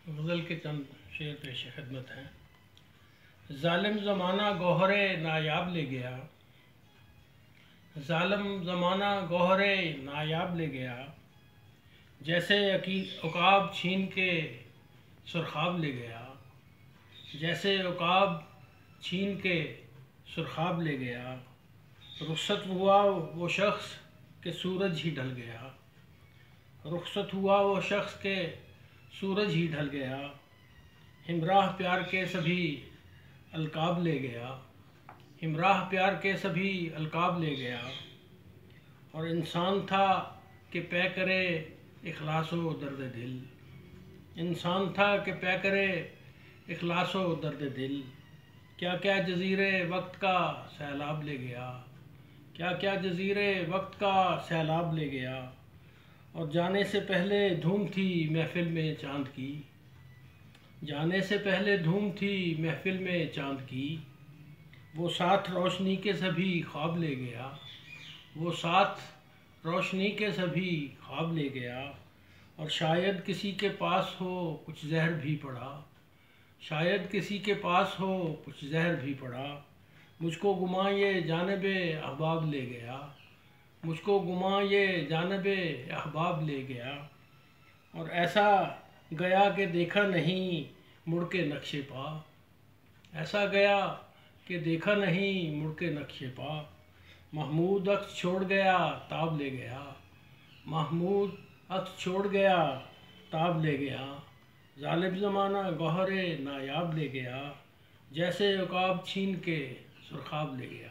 غزل کے چند شعر پیش خدمت ہیں۔ ظالم زمانہ گوہر نایاب لے گیا، ظالم زمانہ گوہر نایاب لے گیا، جیسے عقاب چھین کے سرخاب لے گیا، جیسے عقاب چھین کے سرخاب لے گیا۔ رخصت ہوا وہ شخص کہ سورج ہی ڈھل گیا، رخصت ہوا وہ شخص کہ سورج ہی ڈھل گیا۔ ہمراہ پیار کے سبھی القاب لے گیا، ہمراہ پیار کے سبھی القاب لے گیا۔ اور انسان تھا کہ پے کرے اخلاص و درد دل، انسان تھا کہ پے کرے اخلاص و درد دل۔ کیا کیا جزیرے وقت کا سیلاب لے گیا، کیا کیا جزیرے وقت کا سیلاب لے گیا۔ اور جانے سے پہلے دھوم تھی محفل میں چاند کی، جانے سے پہلے دھوم تھی محفل میں چاند کی۔ وہ ساتھ روشنی کے سبھی خواب لے گیا، وہ ساتھ روشنی کے سبھی خواب لے گیا۔ اور شاید کسی کے پاس ہو کچھ زہر بھی پڑا، شاید کسی کے پاس ہو کچھ زہر بھی پڑا۔ مجھ کو گماں یہ جانب احباب لے گیا، مجھ کو گماں یہ جانب احباب لے گیا۔ اور ایسا گیا کہ دیکھا نہیں مڑ کے نقش پا، ایسا گیا کہ دیکھا نہیں مڑ کے نقش پا۔ محمود عکس چھوڑ گیا تاب لے گیا، محمود عکس چھوڑ گیا تاب لے گیا۔ ظالم زمانہ گوہر نایاب لے گیا، جیسے عقاب چھین کے سرخاب لے گیا۔